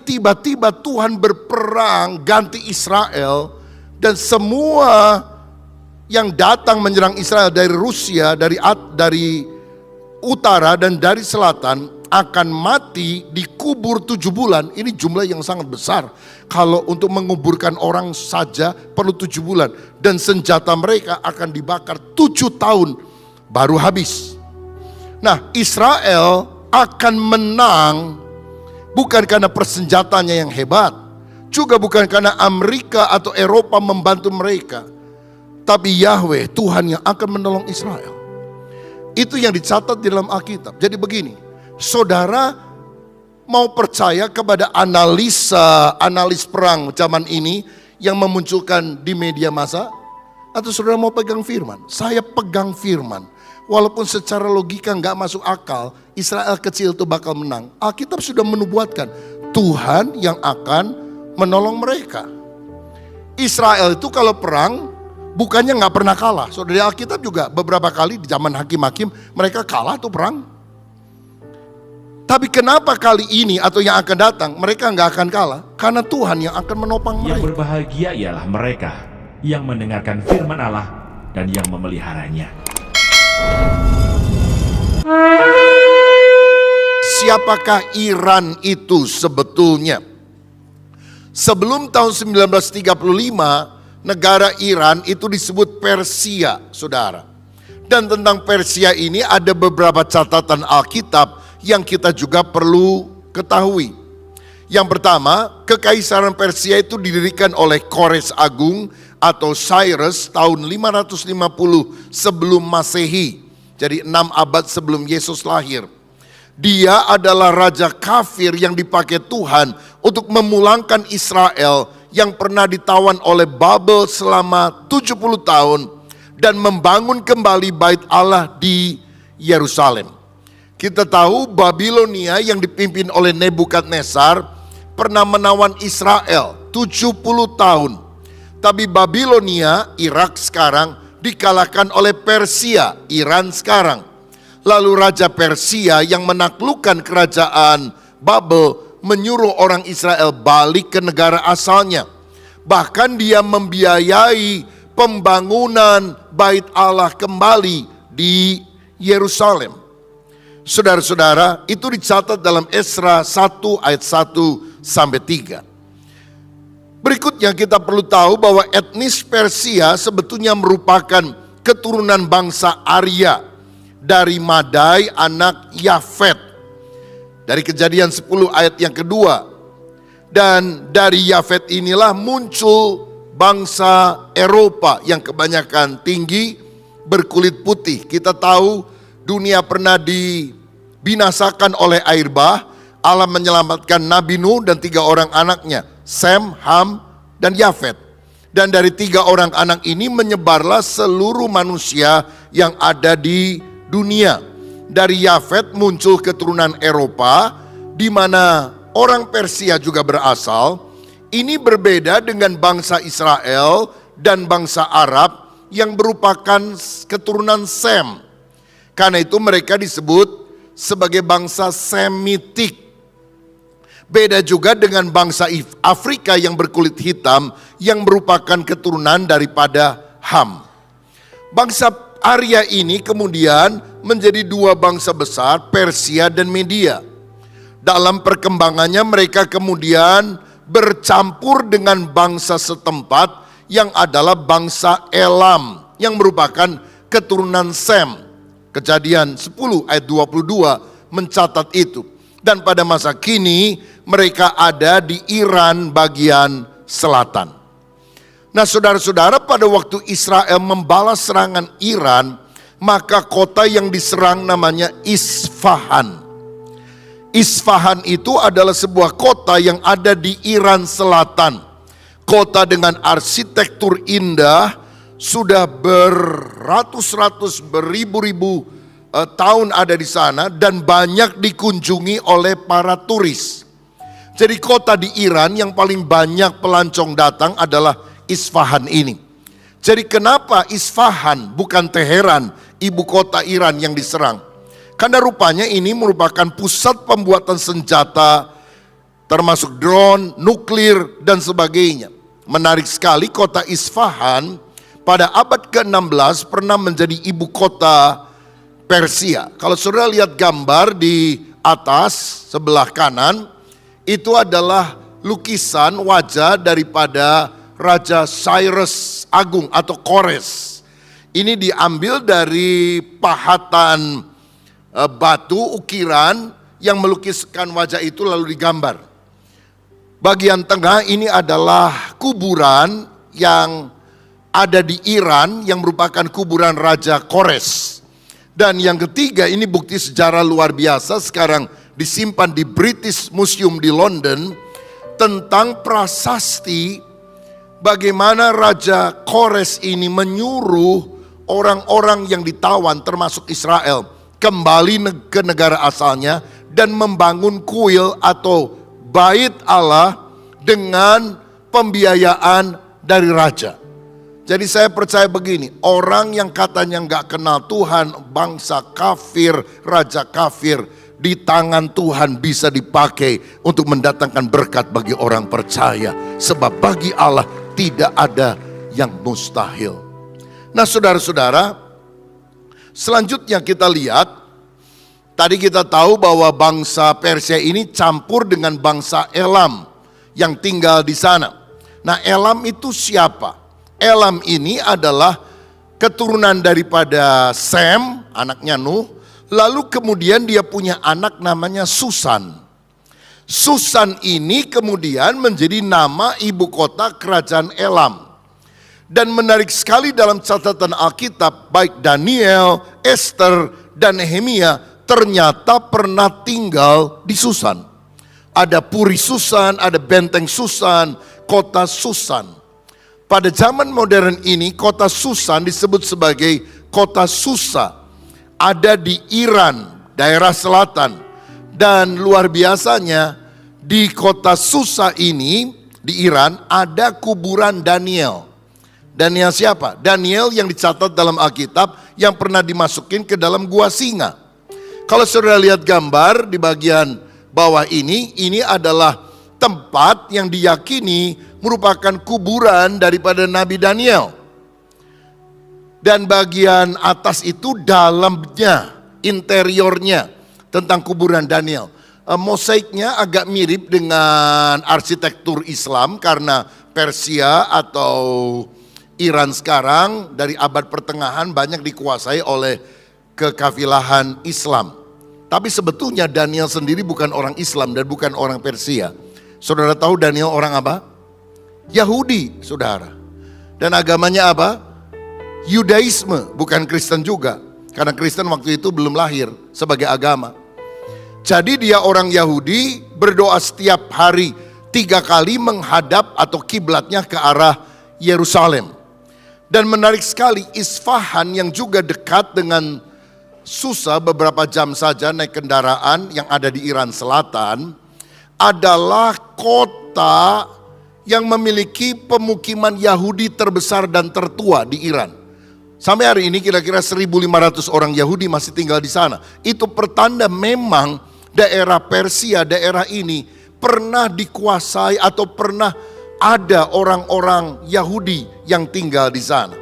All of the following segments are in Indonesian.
tiba-tiba Tuhan berperang ganti Israel, dan semua yang datang menyerang Israel dari Rusia, dari utara dan dari selatan akan mati, dikubur 7 bulan. Ini jumlah yang sangat besar. Kalau untuk menguburkan orang saja perlu 7 bulan. Dan senjata mereka akan dibakar 7 tahun baru habis. Nah, Israel akan menang bukan karena persenjatanya yang hebat, juga bukan karena Amerika atau Eropa membantu mereka, tapi Yahweh, Tuhan yang akan menolong Israel. Itu yang dicatat di dalam Alkitab. Jadi begini, saudara mau percaya kepada analis perang zaman ini yang memunculkan di media massa, atau saudara mau pegang firman? Saya pegang firman. Walaupun secara logika nggak masuk akal, Israel kecil itu bakal menang. Alkitab sudah menubuatkan Tuhan yang akan menolong mereka. Israel itu kalau perang bukannya nggak pernah kalah. Saudara, Alkitab juga beberapa kali di zaman hakim-hakim mereka kalah tuh perang. Tapi kenapa kali ini atau yang akan datang mereka nggak akan kalah? Karena Tuhan yang akan menopang mereka. Yang berbahagia ialah mereka yang mendengarkan firman Allah dan yang memeliharanya. Siapakah Iran itu sebetulnya? Sebelum tahun 1935, negara Iran itu disebut Persia, saudara. Dan tentang Persia ini ada beberapa catatan Alkitab yang kita juga perlu ketahui. Yang pertama, Kekaisaran Persia itu didirikan oleh Kores Agung atau Cyrus tahun 550 sebelum Masehi. Jadi 6 abad sebelum Yesus lahir. Dia adalah raja kafir yang dipakai Tuhan untuk memulangkan Israel yang pernah ditawan oleh Babel selama 70 tahun dan membangun kembali bait Allah di Yerusalem. Kita tahu Babilonia yang dipimpin oleh Nebukadnezar pernah menawan Israel 70 tahun. Tapi Babilonia, Irak sekarang, dikalahkan oleh Persia, Iran sekarang. Lalu Raja Persia yang menaklukkan kerajaan Babel menyuruh orang Israel balik ke negara asalnya. Bahkan dia membiayai pembangunan bait Allah kembali di Yerusalem. Saudara-saudara, itu dicatat dalam Esra 1 ayat 1 sampai 3. Berikutnya kita perlu tahu bahwa etnis Persia sebetulnya merupakan keturunan bangsa Arya dari Madai anak Yafet. Dari Kejadian 10 ayat yang kedua. Dan dari Yafet inilah muncul bangsa Eropa yang kebanyakan tinggi, berkulit putih. Kita tahu dunia pernah dibinasakan oleh air bah. Allah menyelamatkan Nabi Nuh dan 3 orang anaknya, Sem, Ham, dan Yafet. Dan dari 3 orang anak ini menyebarlah seluruh manusia yang ada di dunia. Dari Yafet muncul keturunan Eropa, di mana orang Persia juga berasal. Ini berbeda dengan bangsa Israel dan bangsa Arab yang merupakan keturunan Sem. Karena itu mereka disebut sebagai bangsa Semitik. Beda juga dengan bangsa Afrika yang berkulit hitam yang merupakan keturunan daripada Ham. Bangsa Arya ini kemudian menjadi 2 bangsa besar, Persia dan Media. Dalam perkembangannya mereka kemudian bercampur dengan bangsa setempat yang adalah bangsa Elam yang merupakan keturunan Sem. Kejadian 10 ayat 22 mencatat itu. Dan pada masa kini mereka ada di Iran bagian selatan. Nah saudara-saudara, pada waktu Israel membalas serangan Iran, maka kota yang diserang namanya Isfahan. Isfahan itu adalah sebuah kota yang ada di Iran selatan. Kota dengan arsitektur indah, sudah beratus-ratus, beribu-ribu tahun ada di sana dan banyak dikunjungi oleh para turis. Jadi kota di Iran yang paling banyak pelancong datang adalah Isfahan ini. Jadi kenapa Isfahan bukan Teheran, ibu kota Iran yang diserang? Karena rupanya ini merupakan pusat pembuatan senjata termasuk drone, nuklir, dan sebagainya. Menarik sekali, kota Isfahan pada abad ke-16 pernah menjadi ibu kota Persia. Kalau saudara lihat gambar di atas sebelah kanan, itu adalah lukisan wajah daripada Raja Cyrus Agung atau Kores. Ini diambil dari pahatan batu ukiran yang melukiskan wajah itu lalu digambar. Bagian tengah ini adalah kuburan yang ada di Iran yang merupakan kuburan Raja Kores. Dan yang ketiga, ini bukti sejarah luar biasa sekarang disimpan di British Museum di London tentang prasasti bagaimana Raja Kores ini menyuruh orang-orang yang ditawan termasuk Israel kembali ke negara asalnya dan membangun kuil atau bait Allah dengan pembiayaan dari raja. Jadi saya percaya begini, orang yang katanya nggak kenal Tuhan, bangsa kafir, raja kafir, di tangan Tuhan bisa dipakai untuk mendatangkan berkat bagi orang percaya. Sebab bagi Allah tidak ada yang mustahil. Nah saudara-saudara, selanjutnya kita lihat, tadi kita tahu bahwa bangsa Persia ini campur dengan bangsa Elam yang tinggal di sana. Nah Elam itu siapa? Elam ini adalah keturunan daripada Sem, anaknya Nuh. Lalu kemudian dia punya anak namanya Susan. Susan ini kemudian menjadi nama ibu kota kerajaan Elam. Dan menarik sekali dalam catatan Alkitab, baik Daniel, Esther, dan Nehemia ternyata pernah tinggal di Susan. Ada Puri Susan, ada benteng Susan, kota Susan. Pada zaman modern ini kota Susan disebut sebagai kota Susa. Ada di Iran, daerah selatan. Dan luar biasanya di kota Susa ini, di Iran ada kuburan Daniel. Daniel siapa? Daniel yang dicatat dalam Alkitab yang pernah dimasukin ke dalam gua singa. Kalau saudara lihat gambar di bagian bawah ini adalah tempat yang diyakini merupakan kuburan daripada Nabi Daniel. Dan bagian atas itu dalamnya, interiornya tentang kuburan Daniel. Mosaiknya agak mirip dengan arsitektur Islam karena Persia atau Iran sekarang dari abad pertengahan banyak dikuasai oleh kekafilahan Islam. Tapi sebetulnya Daniel sendiri bukan orang Islam dan bukan orang Persia. Saudara tahu Daniel orang apa? Yahudi, saudara. Dan agamanya apa? Yudaisme, bukan Kristen juga. Karena Kristen waktu itu belum lahir sebagai agama. Jadi dia orang Yahudi, berdoa setiap hari 3 kali menghadap atau kiblatnya ke arah Yerusalem. Dan menarik sekali, Isfahan yang juga dekat dengan Susa beberapa jam saja naik kendaraan yang ada di Iran Selatan, adalah kota yang memiliki pemukiman Yahudi terbesar dan tertua di Iran. Sampai hari ini kira-kira 1.500 orang Yahudi masih tinggal di sana. Itu pertanda memang daerah Persia, daerah ini pernah dikuasai atau pernah ada orang-orang Yahudi yang tinggal di sana.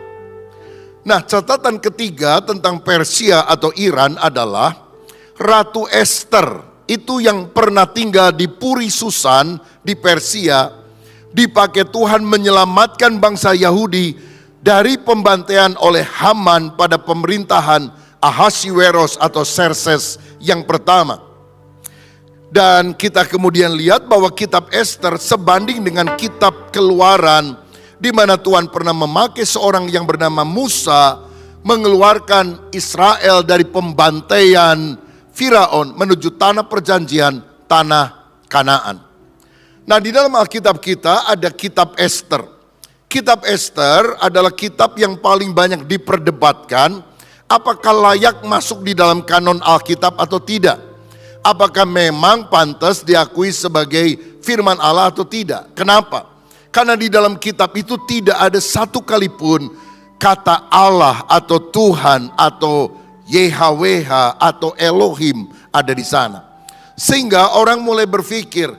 Nah, catatan ketiga tentang Persia atau Iran adalah Ratu Esther. Itu yang pernah tinggal di Puri Susan di Persia, dipakai Tuhan menyelamatkan bangsa Yahudi dari pembantaian oleh Haman pada pemerintahan Ahasiweros atau Xerxes yang pertama. Dan kita kemudian lihat bahwa kitab Esther sebanding dengan kitab Keluaran, di mana Tuhan pernah memakai seorang yang bernama Musa mengeluarkan Israel dari pembantaian Firaun menuju tanah perjanjian, tanah Kanaan. Nah, di dalam Alkitab kita ada kitab Esther. Kitab Esther adalah kitab yang paling banyak diperdebatkan, apakah layak masuk di dalam kanon Alkitab atau tidak. Apakah memang pantas diakui sebagai firman Allah atau tidak. Kenapa? Karena di dalam kitab itu tidak ada satu kali pun kata Allah atau Tuhan atau YHWH atau Elohim ada di sana. Sehingga orang mulai berpikir,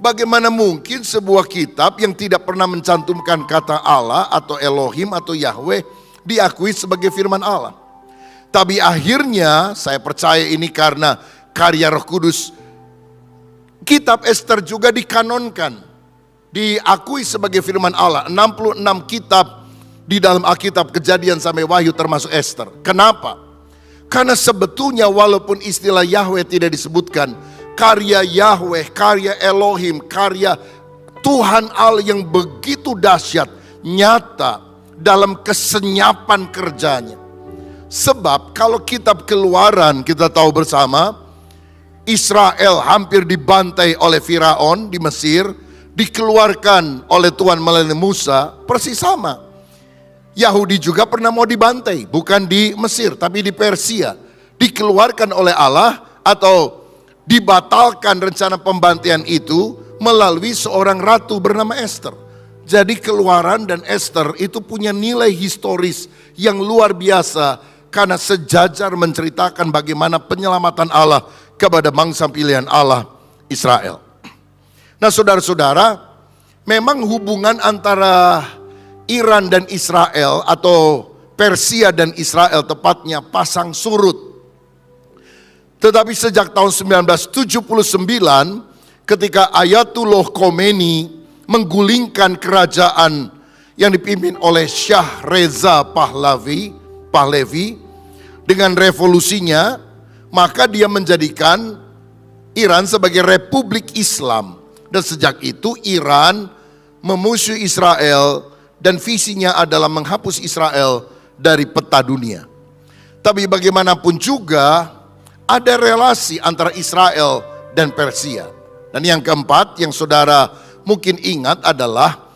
Bagaimana mungkin sebuah kitab yang tidak pernah mencantumkan kata Allah atau Elohim atau Yahweh diakui sebagai firman Allah? Tapi akhirnya saya percaya ini karena karya Roh Kudus, kitab Ester juga dikanonkan, diakui sebagai firman Allah. 66 kitab di dalam Alkitab, Kejadian sampai Wahyu termasuk Ester. Kenapa? Karena sebetulnya walaupun istilah Yahweh tidak disebutkan, karya Yahweh, karya Elohim, karya Tuhan Allah yang begitu dahsyat, nyata dalam kesenyapan kerjanya. Sebab kalau kitab Keluaran kita tahu bersama, Israel hampir dibantai oleh Firaun di Mesir, dikeluarkan oleh Tuhan melalui Musa, persis sama. Yahudi juga pernah mau dibantai, bukan di Mesir tapi di Persia. Dikeluarkan oleh Allah atau dibatalkan rencana pembantaian itu melalui seorang ratu bernama Ester. Jadi Keluaran dan Ester itu punya nilai historis yang luar biasa karena sejajar menceritakan bagaimana penyelamatan Allah kepada bangsa pilihan Allah, Israel. Nah saudara-saudara, memang hubungan antara Iran dan Israel atau Persia dan Israel tepatnya pasang surut. Tetapi sejak tahun 1979 ketika Ayatullah Khomeini menggulingkan kerajaan yang dipimpin oleh Shah Reza Pahlavi dengan revolusinya, maka dia menjadikan Iran sebagai Republik Islam. Dan sejak itu Iran memusuhi Israel dan visinya adalah menghapus Israel dari peta dunia. Tapi bagaimanapun juga ada relasi antara Israel dan Persia. Dan yang keempat yang saudara mungkin ingat adalah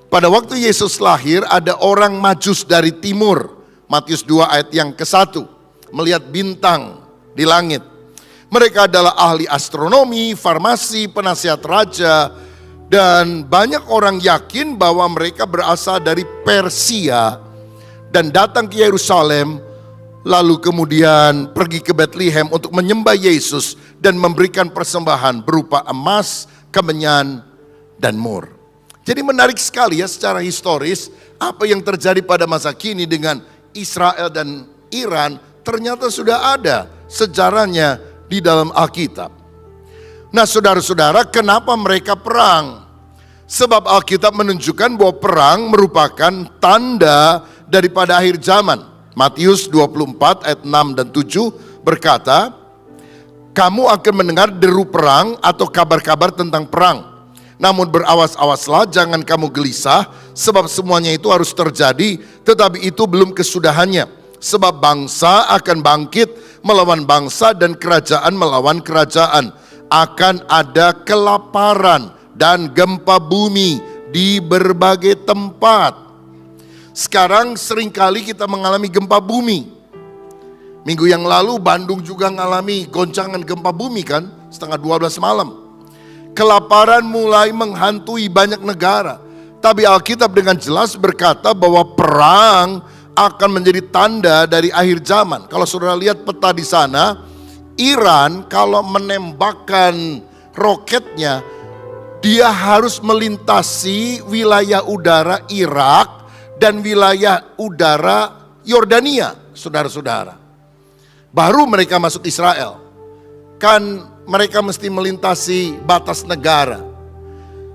pada waktu Yesus lahir ada orang Majus dari timur. Matius 2 ayat yang ke-1. Melihat bintang di langit. Mereka adalah ahli astronomi, farmasi, penasihat raja. Dan banyak orang yakin bahwa mereka berasal dari Persia dan datang ke Yerusalem, lalu kemudian pergi ke Bethlehem untuk menyembah Yesus dan memberikan persembahan berupa emas, kemenyan, dan mur. Jadi menarik sekali ya secara historis apa yang terjadi pada masa kini dengan Israel dan Iran ternyata sudah ada sejarahnya di dalam Alkitab. Nah saudara-saudara, kenapa mereka perang? Sebab Alkitab menunjukkan bahwa perang merupakan tanda daripada akhir zaman. Matius 24 ayat 6 dan 7 berkata, kamu akan mendengar deru perang atau kabar-kabar tentang perang. Namun berawas-awaslah, jangan kamu gelisah, sebab semuanya itu harus terjadi, tetapi itu belum kesudahannya. Sebab bangsa akan bangkit melawan bangsa dan kerajaan melawan kerajaan. Akan ada kelaparan dan gempa bumi di berbagai tempat. Sekarang seringkali kita mengalami gempa bumi. Minggu yang lalu Bandung juga mengalami goncangan gempa bumi kan, 11:30 malam. Kelaparan mulai menghantui banyak negara. Tapi Alkitab dengan jelas berkata bahwa perang akan menjadi tanda dari akhir zaman. Kalau saudara lihat peta di sana, Iran kalau menembakkan roketnya, dia harus melintasi wilayah udara Irak dan wilayah udara Yordania, saudara-saudara. Baru mereka masuk Israel. Kan mereka mesti melintasi batas negara.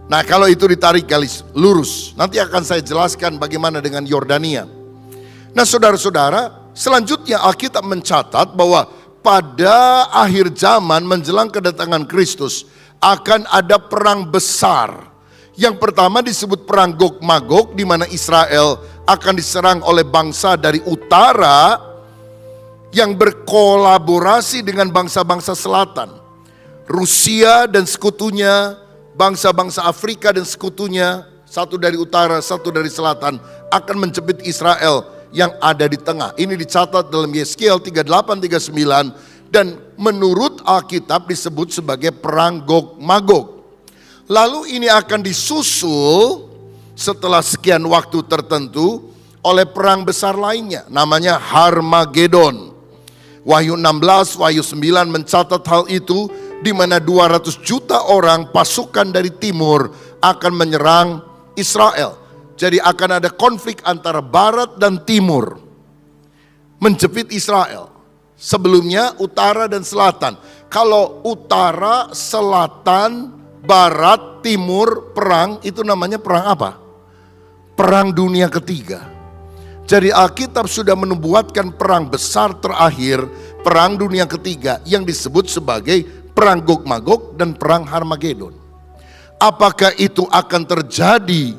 Nah kalau itu ditarik garis lurus, nanti akan saya jelaskan bagaimana dengan Yordania. Nah saudara-saudara, selanjutnya Alkitab mencatat bahwa pada akhir zaman menjelang kedatangan Kristus akan ada perang besar. Yang pertama disebut perang Gog-Magog, di mana Israel akan diserang oleh bangsa dari utara yang berkolaborasi dengan bangsa-bangsa selatan. Rusia dan sekutunya, bangsa-bangsa Afrika dan sekutunya, satu dari utara, satu dari selatan, akan menjepit Israel yang ada di tengah. Ini dicatat dalam Yeskiel 38-39 dan menurut Alkitab disebut sebagai perang Gog-Magog. Lalu ini akan disusul setelah sekian waktu tertentu oleh perang besar lainnya, namanya Harmagedon. Wahyu 16, Wahyu 9 mencatat hal itu, di mana 200 juta orang pasukan dari timur akan menyerang Israel. Jadi akan ada konflik antara barat dan timur menjepit Israel. Sebelumnya utara dan selatan. Kalau utara, selatan, barat, timur perang, itu namanya perang apa? Perang dunia ketiga. Jadi Alkitab sudah menubuatkan perang besar terakhir, perang dunia ketiga yang disebut sebagai perang Gog-Magog dan perang Harmagedon. Apakah itu akan terjadi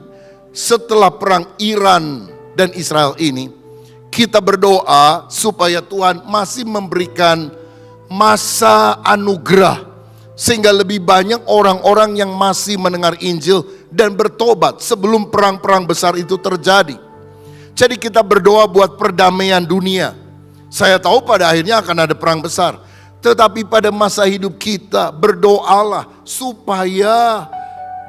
setelah perang Iran dan Israel ini? Kita berdoa supaya Tuhan masih memberikan masa anugerah sehingga lebih banyak orang-orang yang masih mendengar Injil dan bertobat sebelum perang-perang besar itu terjadi. Jadi kita berdoa buat perdamaian dunia. Saya tahu pada akhirnya akan ada perang besar. Tetapi pada masa hidup kita berdoalah supaya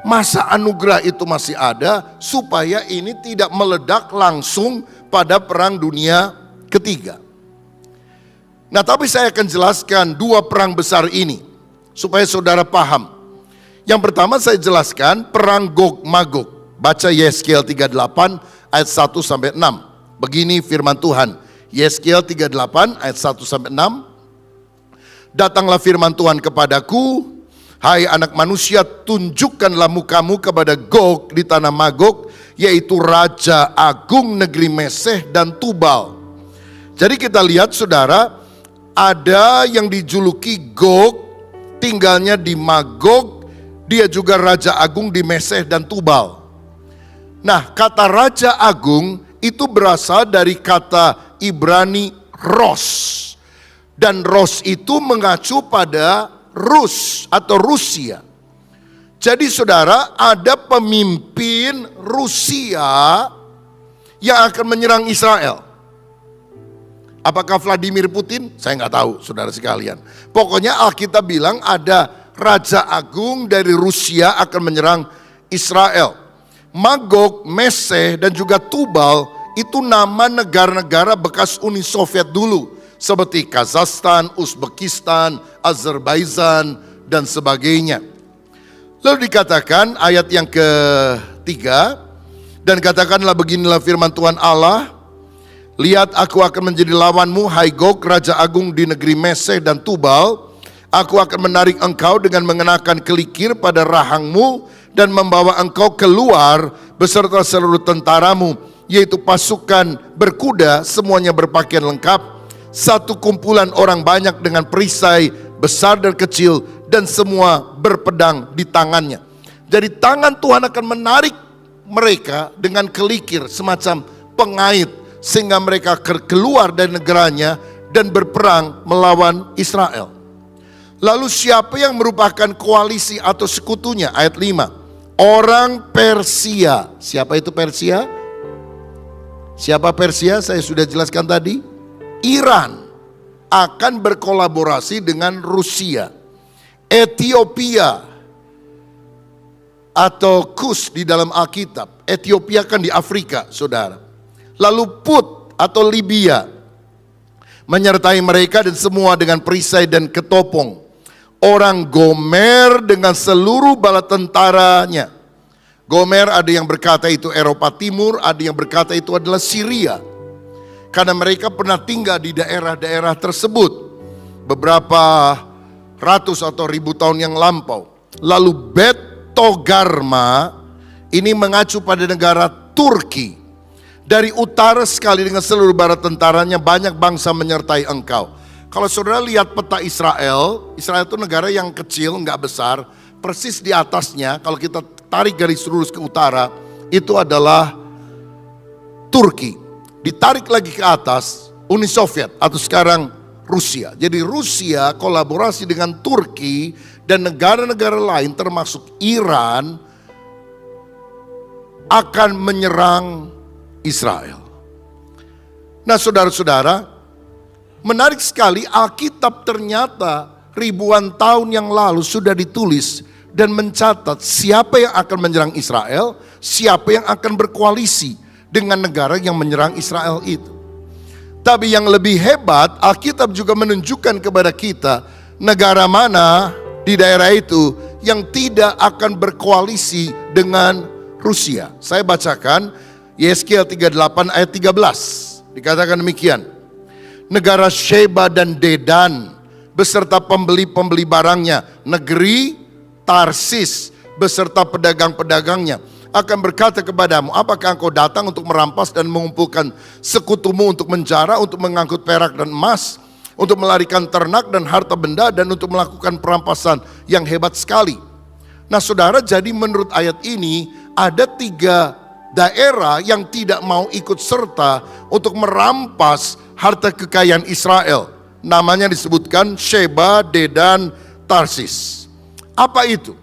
masa anugerah itu masih ada. Supaya ini tidak meledak langsung pada perang dunia ketiga. Nah, tapi saya akan jelaskan dua perang besar ini supaya saudara paham. Yang pertama saya jelaskan perang Gog-Magog. Baca Yeskiel 38 ayat 1 sampai 6. Begini firman Tuhan. Yeskiel 38 ayat 1 sampai 6. Datanglah firman Tuhan kepadaku, hai anak manusia, tunjukkanlah mukamu kepada Gog di tanah Magog, yaitu raja agung negeri Meseh dan Tubal. Jadi kita lihat saudara, ada yang dijuluki Gog, tinggalnya di Magog, dia juga raja agung di Meseh dan Tubal. Nah, kata raja agung itu berasal dari kata Ibrani Ros. Dan Ros itu mengacu pada Rus atau Rusia. Jadi saudara, ada pemimpin Rusia yang akan menyerang Israel. Apakah Vladimir Putin? Saya nggak tahu saudara sekalian. Pokoknya Alkitab bilang ada raja agung dari Rusia akan menyerang Israel. Magog, Meseh, dan juga Tubal itu nama negara-negara bekas Uni Soviet dulu. Seperti Kazakhstan, Uzbekistan, Azerbaijan, dan sebagainya. Lalu dikatakan ayat yang ketiga, dan katakanlah beginilah firman Tuhan Allah, lihat aku akan menjadi lawanmu, hai Gog, raja agung di negeri Meseh dan Tubal. Aku akan menarik engkau dengan mengenakan kelikir pada rahangmu, dan membawa engkau keluar beserta seluruh tentaramu, yaitu pasukan berkuda, semuanya berpakaian lengkap, satu kumpulan orang banyak dengan perisai besar dan kecil, dan semua berpedang di tangannya. Jadi tangan Tuhan akan menarik mereka dengan kelikir semacam pengait, sehingga mereka keluar dari negaranya dan berperang melawan Israel. Lalu siapa yang merupakan koalisi atau sekutunya? Ayat 5. Orang Persia. Siapa itu Persia? Siapa Persia? Saya sudah jelaskan tadi. Iran akan berkolaborasi dengan Rusia. Ethiopia atau Kus di dalam Alkitab. Ethiopia kan di Afrika, saudara. Lalu Put atau Libya menyertai mereka dan semua dengan perisai dan ketopong. Orang Gomer dengan seluruh bala tentaranya. Gomer ada yang berkata itu Eropa Timur, ada yang berkata itu adalah Syria. Karena mereka pernah tinggal di daerah-daerah tersebut beberapa ratus atau ribu tahun yang lampau. Lalu Bet Togarma ini mengacu pada negara Turki. Dari utara sekali dengan seluruh bala tentaranya banyak bangsa menyertai engkau. Kalau saudara lihat peta Israel, Israel itu negara yang kecil, nggak besar. Persis di atasnya, kalau kita tarik garis lurus ke utara, itu adalah Turki. Ditarik lagi ke atas, Uni Soviet atau sekarang Rusia. Jadi Rusia kolaborasi dengan Turki dan negara-negara lain termasuk Iran akan menyerang Israel. Nah saudara-saudara, menarik sekali, Alkitab ternyata ribuan tahun yang lalu sudah ditulis dan mencatat siapa yang akan menyerang Israel, siapa yang akan berkoalisi dengan negara yang menyerang Israel itu. Tapi yang lebih hebat, Alkitab juga menunjukkan kepada kita negara mana di daerah itu yang tidak akan berkoalisi dengan Rusia. Saya bacakan Yeskiel 38 ayat 13. Dikatakan demikian. Negara Sheba dan Dedan beserta pembeli-pembeli barangnya, negeri Tarsis beserta pedagang-pedagangnya akan berkata kepadamu, apakah engkau datang untuk merampas dan mengumpulkan sekutumu untuk menjara, untuk mengangkut perak dan emas, untuk melarikan ternak dan harta benda, dan untuk melakukan perampasan yang hebat sekali. Nah saudara, jadi menurut ayat ini ada 3 daerah yang tidak mau ikut serta untuk merampas harta kekayaan Israel. Namanya disebutkan Sheba, Dedan, Tarsis. Apa itu?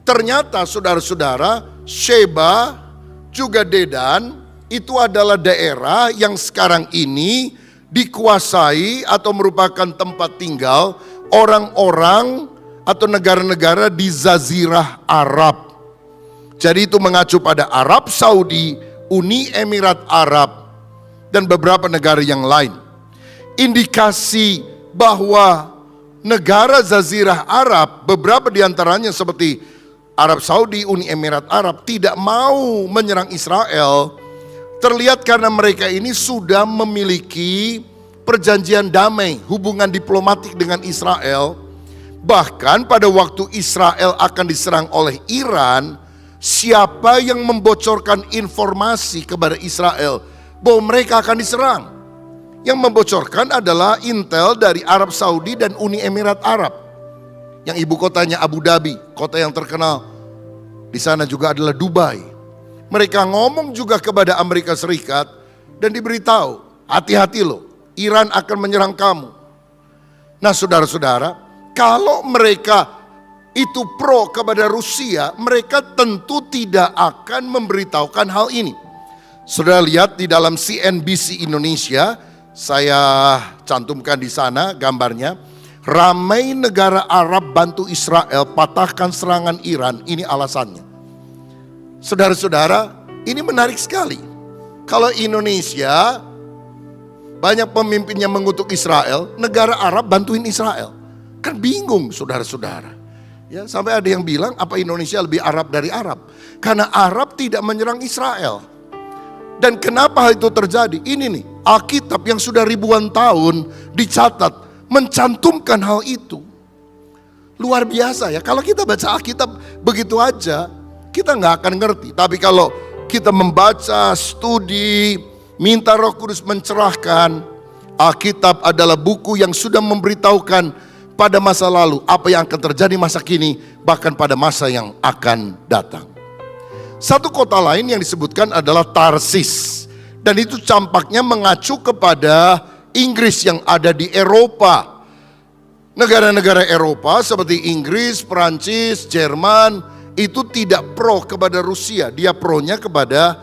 Ternyata saudara-saudara, Sheba juga Dedan itu adalah daerah yang sekarang ini dikuasai atau merupakan tempat tinggal orang-orang atau negara-negara di Jazirah Arab. Jadi itu mengacu pada Arab Saudi, Uni Emirat Arab, dan beberapa negara yang lain. Indikasi bahwa negara Jazirah Arab, beberapa diantaranya seperti Arab Saudi, Uni Emirat Arab, tidak mau menyerang Israel, terlihat karena mereka ini sudah memiliki perjanjian damai, hubungan diplomatik dengan Israel. Bahkan pada waktu Israel akan diserang oleh Iran, siapa yang membocorkan informasi kepada Israel bahwa mereka akan diserang? Yang membocorkan adalah intel dari Arab Saudi dan Uni Emirat Arab, yang ibu kotanya Abu Dhabi, kota yang terkenal di sana juga adalah Dubai. Mereka ngomong juga kepada Amerika Serikat dan diberitahu, hati-hati loh, Iran akan menyerang kamu. Nah saudara-saudara, kalau mereka itu pro kepada Rusia, mereka tentu tidak akan memberitahukan hal ini. Saudara lihat di dalam CNBC Indonesia, saya cantumkan di sana gambarnya. Ramai negara Arab bantu Israel patahkan serangan Iran, ini alasannya. Saudara-saudara, ini menarik sekali. Kalau Indonesia banyak pemimpinnya mengutuk Israel, negara Arab bantuin Israel. Kan bingung saudara-saudara. Ya, sampai ada yang bilang apa Indonesia lebih Arab dari Arab? Karena Arab tidak menyerang Israel. Dan kenapa hal itu terjadi? Ini nih, Alkitab yang sudah ribuan tahun dicatat mencantumkan hal itu. Luar biasa ya, kalau kita baca Alkitab begitu aja, kita nggak akan ngerti. Tapi kalau kita membaca, studi, minta Roh Kudus mencerahkan, Alkitab adalah buku yang sudah memberitahukan pada masa lalu apa yang akan terjadi masa kini, bahkan pada masa yang akan datang. Satu kota lain yang disebutkan adalah Tarsis, dan itu campaknya mengacu kepada Inggris yang ada di Eropa. Negara-negara Eropa seperti Inggris, Perancis, Jerman itu tidak pro kepada Rusia, dia pronya kepada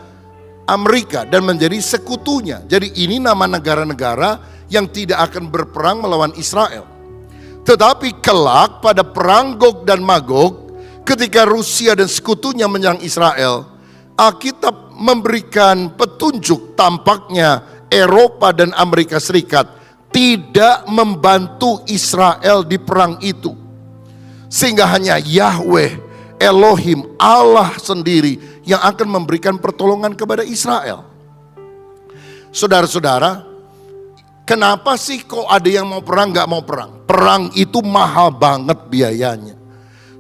Amerika dan menjadi sekutunya. Jadi ini nama negara-negara yang tidak akan berperang melawan Israel. Tetapi kelak pada perang Gog dan Magog, ketika Rusia dan sekutunya menyerang Israel, Alkitab memberikan petunjuk tampaknya Eropa dan Amerika Serikat tidak membantu Israel di perang itu. Sehingga hanya Yahweh, Elohim, Allah sendiri yang akan memberikan pertolongan kepada Israel. Saudara-saudara, kenapa sih kok ada yang mau perang gak mau perang? Perang itu mahal banget biayanya.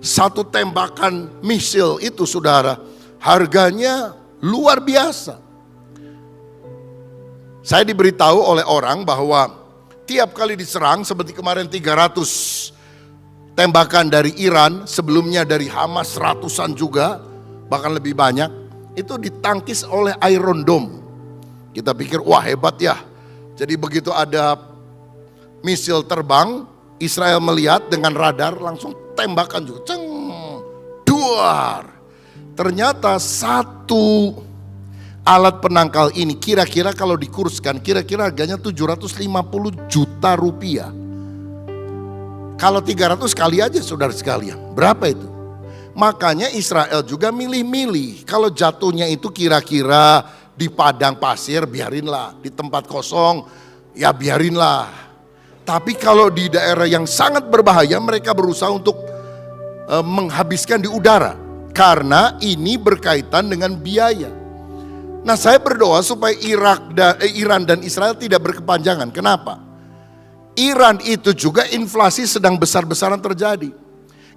Satu tembakan misil itu saudara, harganya luar biasa. Saya diberitahu oleh orang bahwa tiap kali diserang, seperti kemarin 300 tembakan dari Iran, sebelumnya dari Hamas ratusan juga, bahkan lebih banyak, itu ditangkis oleh Iron Dome. Kita pikir wah hebat ya. Jadi begitu ada misil terbang, Israel melihat dengan radar langsung tembakan juga, ceng, duar. Ternyata satu alat penangkal ini kira-kira kalau dikurskan kira-kira harganya 750 juta rupiah. Kalau 300 kali aja saudara sekalian, berapa itu? Makanya Israel juga milih-milih. Kalau jatuhnya itu kira-kira di padang pasir biarinlah, di tempat kosong ya biarinlah. Tapi kalau di daerah yang sangat berbahaya mereka berusaha untuk menghabiskan di udara. Karena ini berkaitan dengan biaya. Nah, saya berdoa supaya Iran dan Israel tidak berkepanjangan. Kenapa? Iran itu juga inflasi sedang besar-besaran terjadi.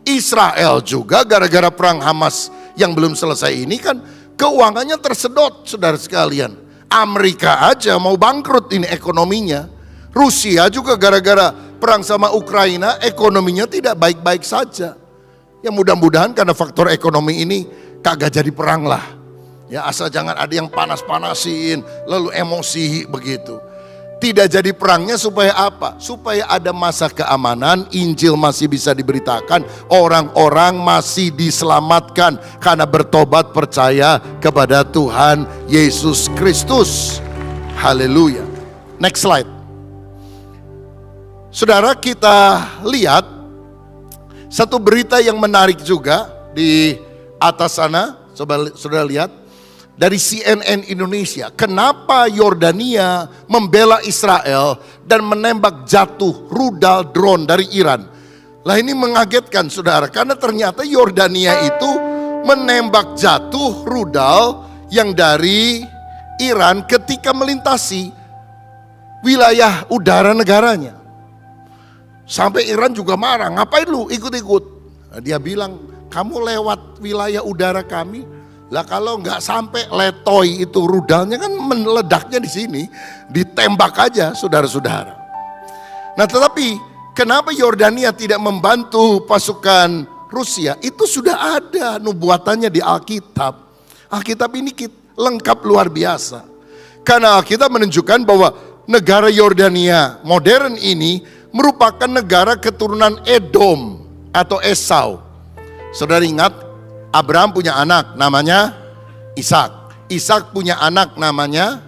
Israel juga gara-gara perang Hamas yang belum selesai ini kan keuangannya tersedot, saudara sekalian. Amerika aja mau bangkrut ini ekonominya. Rusia juga gara-gara perang sama Ukraina ekonominya tidak baik-baik saja. Ya mudah-mudahan karena faktor ekonomi ini kagak jadi perang lah. Ya asal jangan ada yang panas-panasin lalu emosi begitu. Tidak jadi perangnya supaya apa? Supaya ada masa keamanan, Injil masih bisa diberitakan, orang-orang masih diselamatkan karena bertobat percaya kepada Tuhan Yesus Kristus. Haleluya. Next slide. Saudara, kita lihat satu berita yang menarik juga di atas sana. Saudara lihat. Dari CNN Indonesia, kenapa Yordania membela Israel dan menembak jatuh rudal drone dari Iran. Lah ini mengagetkan saudara, karena ternyata Yordania itu menembak jatuh rudal yang dari Iran ketika melintasi wilayah udara negaranya. Sampai Iran juga marah, ngapain lu ikut-ikut? Nah, dia bilang, kamu lewat wilayah udara kami. Lah kalau nggak sampai letoy itu rudalnya kan meledaknya di sini, ditembak aja saudara-saudara. Nah tetapi kenapa Yordania tidak membantu pasukan Rusia? Itu sudah ada nubuatannya di Alkitab. Alkitab ini lengkap luar biasa. Karena Alkitab menunjukkan bahwa negara Yordania modern ini merupakan negara keturunan Edom atau Esau. Saudara ingat? Abraham punya anak namanya Ishak. Ishak punya anak namanya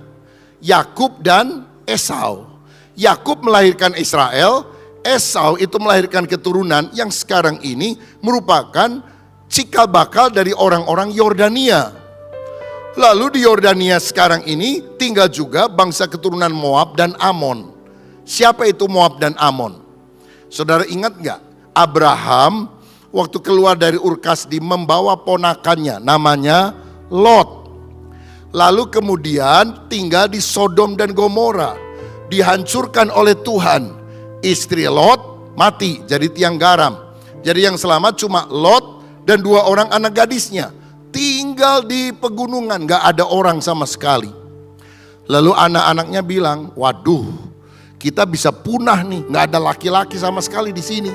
Yakub dan Esau. Yakub melahirkan Israel, Esau itu melahirkan keturunan yang sekarang ini merupakan cikal bakal dari orang-orang Yordania. Lalu di Yordania sekarang ini tinggal juga bangsa keturunan Moab dan Amon. Siapa itu Moab dan Amon? Saudara ingat nggak? Abraham waktu keluar dari Ur-Kasdim membawa ponakannya namanya Lot. Lalu kemudian tinggal di Sodom dan Gomora. Dihancurkan oleh Tuhan. Istri Lot mati jadi tiang garam. Jadi yang selamat cuma Lot dan 2 orang anak gadisnya. Tinggal di pegunungan, gak ada orang sama sekali. Lalu anak-anaknya bilang, waduh kita bisa punah nih, gak ada laki-laki sama sekali di sini.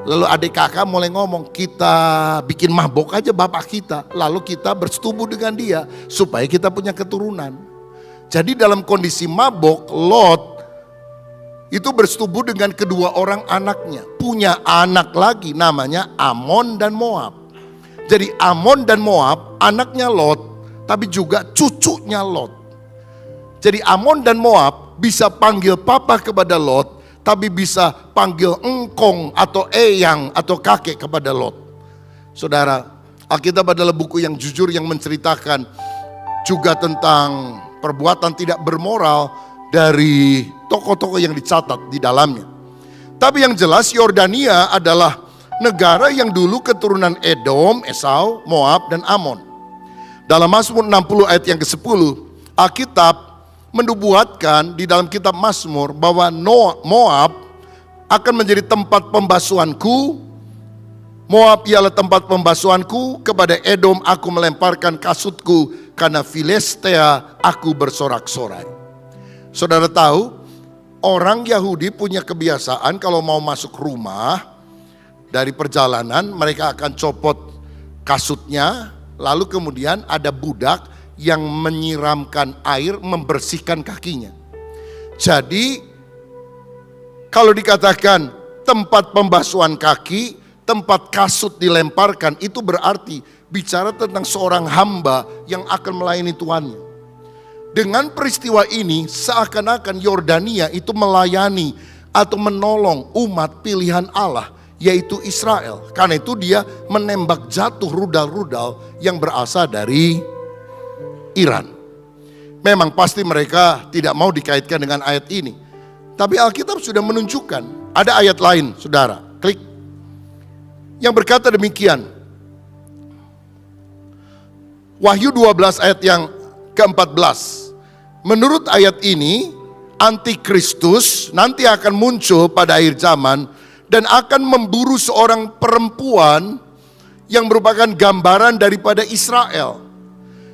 Lalu adik kakak mulai ngomong, kita bikin mabok aja bapak kita. Lalu kita bersetubuh dengan dia supaya kita punya keturunan. Jadi dalam kondisi mabok, Lot itu bersetubuh dengan kedua orang anaknya. Punya anak lagi namanya Amon dan Moab. Jadi Amon dan Moab anaknya Lot, tapi juga cucunya Lot. Jadi Amon dan Moab bisa panggil papa kepada Lot, tapi bisa panggil engkong atau eyang atau kakek kepada Lot. Saudara, Alkitab adalah buku yang jujur yang menceritakan juga tentang perbuatan tidak bermoral dari tokoh-tokoh yang dicatat di dalamnya. Tapi yang jelas Yordania adalah negara yang dulu keturunan Edom, Esau, Moab, dan Amon. Dalam Mazmur 60 ayat yang ke-10, Alkitab menubuatkan di dalam kitab Mazmur bahwa Moab akan menjadi tempat pembasuhanku. Moab ialah tempat pembasuhanku, kepada Edom aku melemparkan kasutku, karena Filistea aku bersorak-sorai. Saudara tahu, orang Yahudi punya kebiasaan kalau mau masuk rumah dari perjalanan mereka akan copot kasutnya, lalu kemudian ada budak yang menyiramkan air membersihkan kakinya. Jadi kalau dikatakan tempat pembasuhan kaki, tempat kasut dilemparkan, itu berarti bicara tentang seorang hamba yang akan melayani tuannya. Dengan peristiwa ini seakan-akan Yordania itu melayani atau menolong umat pilihan Allah, yaitu Israel. Karena itu dia menembak jatuh rudal-rudal yang berasal dari Iran. Memang pasti mereka tidak mau dikaitkan dengan ayat ini. Tapi Alkitab sudah menunjukkan ada ayat lain, saudara. Klik. yang berkata demikian. Wahyu 12 ayat yang ke-14. Menurut ayat ini, Antikristus nanti akan muncul pada akhir zaman dan akan memburu seorang perempuan yang merupakan gambaran daripada Israel.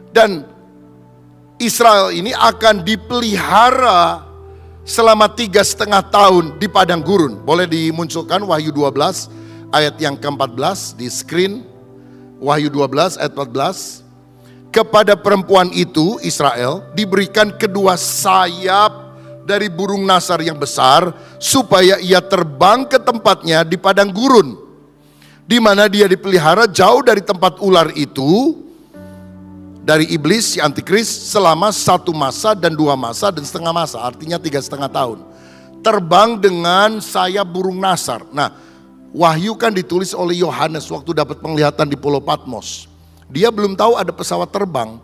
Dan Israel ini akan dipelihara selama 3,5 tahun di padang gurun. Boleh dimunculkan Wahyu 12 ayat yang ke-14 di screen. Wahyu 12 ayat 14. Kepada perempuan itu, Israel, diberikan kedua sayap dari burung nasar yang besar, supaya ia terbang ke tempatnya di padang gurun, di mana dia dipelihara jauh dari tempat ular itu, dari iblis, si antikris, selama 1 masa dan 2 masa dan setengah masa, artinya 3,5 tahun. Terbang dengan sayap burung nasar. Nah, Wahyu kan ditulis oleh Yohanes waktu dapat penglihatan di Pulau Patmos. Dia belum tahu ada pesawat terbang.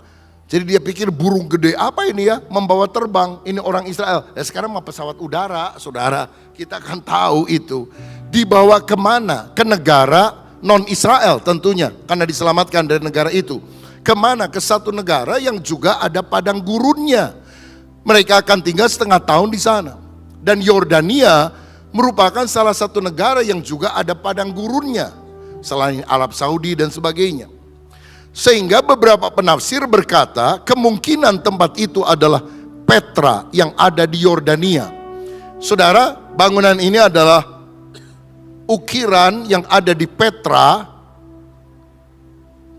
Jadi dia pikir burung gede apa ini ya, membawa terbang. Ini orang Israel. Sekarang mah pesawat udara, saudara. Kita akan tahu itu. Dibawa kemana? Ke negara non-Israel tentunya. Karena diselamatkan dari negara itu. Kemana? Ke satu negara yang juga ada padang gurunnya. Mereka akan tinggal 1,5 tahun di sana. Dan Yordania merupakan salah satu negara yang juga ada padang gurunnya. Selain Arab Saudi dan sebagainya. Sehingga beberapa penafsir berkata kemungkinan tempat itu adalah Petra yang ada di Yordania. Saudara, bangunan ini adalah ukiran yang ada di Petra.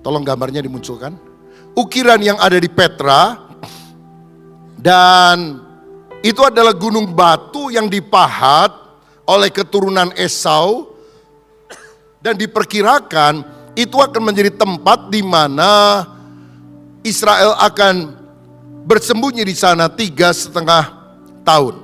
Tolong gambarnya dimunculkan. Ukiran yang ada di Petra. Dan itu adalah gunung batu yang dipahat oleh keturunan Esau. Dan diperkirakan itu akan menjadi tempat di mana Israel akan bersembunyi di sana 3,5 tahun.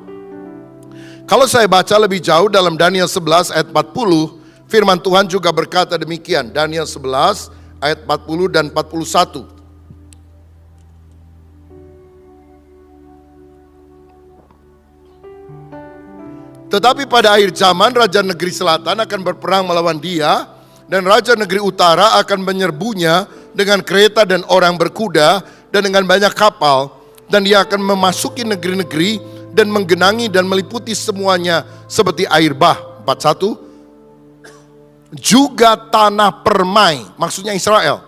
Kalau saya baca lebih jauh dalam Daniel 11 ayat 40, firman Tuhan juga berkata demikian. Daniel 11 ayat 40 dan 41. Tetapi pada akhir zaman Raja Negeri Selatan akan berperang melawan dia, dan Raja Negeri Utara akan menyerbunya dengan kereta dan orang berkuda dan dengan banyak kapal. Dan dia akan memasuki negeri-negeri dan menggenangi dan meliputi semuanya seperti air bah. 41. Juga tanah permai, maksudnya Israel,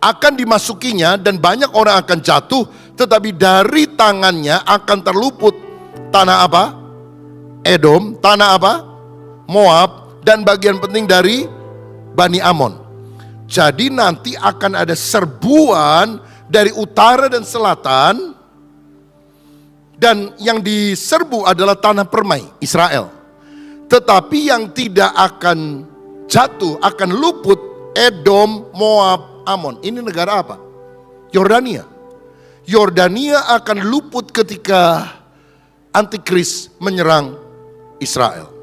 akan dimasukinya dan banyak orang akan jatuh. Tetapi dari tangannya akan terluput tanah apa? Edom, tanah apa? Moab, dan bagian penting dari Bani Amon. Jadi nanti akan ada serbuan dari utara dan selatan. Dan yang diserbu adalah tanah permai, Israel. Tetapi yang tidak akan jatuh, akan luput, Edom, Moab, Amon. Ini negara apa? Yordania. Yordania akan luput ketika Antikris menyerang Israel.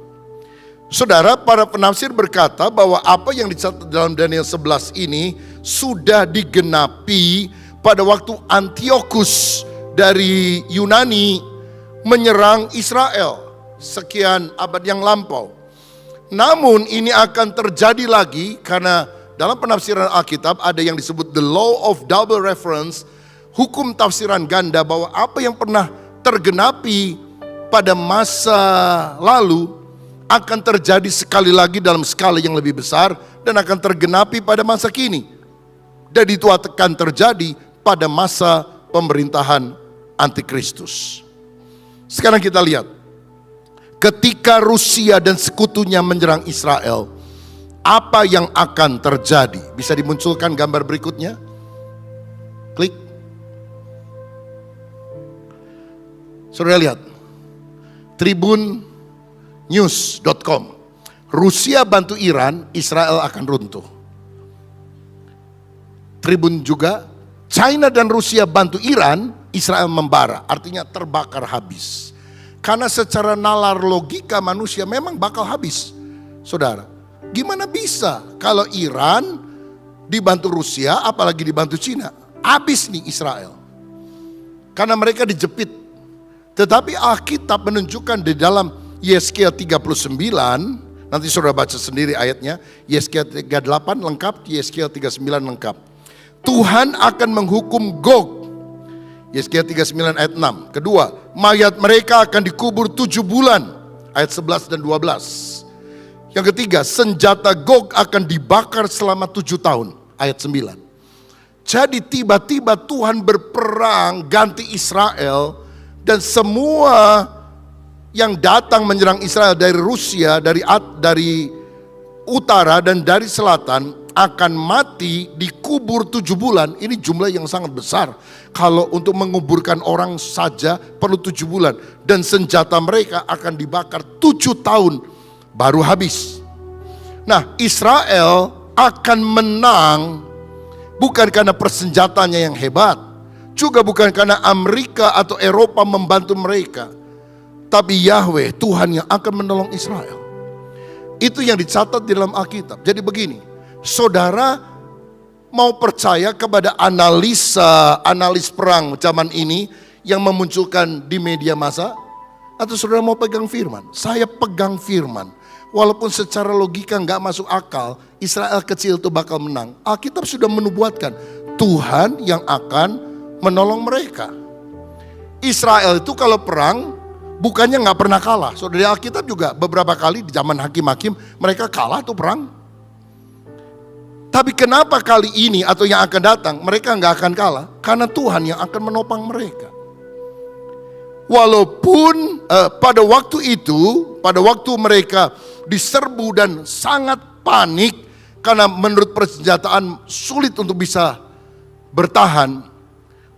Saudara, para penafsir berkata bahwa apa yang dicatat dalam Daniel 11 ini sudah digenapi pada waktu Antiochus dari Yunani menyerang Israel sekian abad yang lampau. Namun ini akan terjadi lagi karena dalam penafsiran Alkitab ada yang disebut the law of double reference, hukum tafsiran ganda, bahwa apa yang pernah tergenapi pada masa lalu akan terjadi sekali lagi dalam skala yang lebih besar dan akan tergenapi pada masa kini. Dan itu akan terjadi pada masa pemerintahan Antikristus. Sekarang kita lihat, ketika Rusia dan sekutunya menyerang Israel, apa yang akan terjadi? Bisa dimunculkan gambar berikutnya? Klik. Saudara lihat, tribunnews.com. Rusia bantu Iran, Israel akan runtuh. Tribun juga, China dan Rusia bantu Iran, Israel membara. Artinya terbakar habis. Karena secara nalar logika manusia memang bakal habis. Saudara, gimana bisa kalau Iran dibantu Rusia, apalagi dibantu China? Habis nih Israel. Karena mereka dijepit. Tetapi Alkitab menunjukkan di dalam Yesaya 39, Nanti saudara baca sendiri ayatnya. Yesaya 38 lengkap, Yesaya 39 lengkap. Tuhan akan menghukum Gog. Yesaya 39 ayat 6. Kedua, mayat mereka akan dikubur 7 bulan. Ayat 11 dan 12. Yang ketiga, senjata Gog akan dibakar selama 7 tahun. Ayat 9. Jadi tiba-tiba Tuhan berperang ganti Israel. Dan semua yang datang menyerang Israel dari Rusia, dari utara dan dari selatan akan mati dikubur 7 bulan. Ini jumlah yang sangat besar. Kalau untuk menguburkan orang saja perlu 7 bulan. Dan senjata mereka akan dibakar 7 tahun baru habis. Nah, Israel akan menang bukan karena persenjatanya yang hebat. Juga bukan karena Amerika atau Eropa membantu mereka. Tapi Yahweh, Tuhan yang akan menolong Israel. Itu yang dicatat di dalam Alkitab. Jadi begini, saudara mau percaya kepada analis perang zaman ini yang memunculkan di media massa? Atau saudara mau pegang firman? Saya pegang firman. Walaupun secara logika nggak masuk akal, Israel kecil itu bakal menang. Alkitab sudah menubuatkan Tuhan yang akan menolong mereka. Israel itu kalau perang bukannya nggak pernah kalah. Saudara, di Alkitab juga beberapa kali di zaman hakim-hakim mereka kalah tuh perang. Tapi kenapa kali ini atau yang akan datang mereka nggak akan kalah? Karena Tuhan yang akan menopang mereka. Walaupun pada waktu itu, pada waktu mereka diserbu dan sangat panik karena menurut persenjataan sulit untuk bisa bertahan,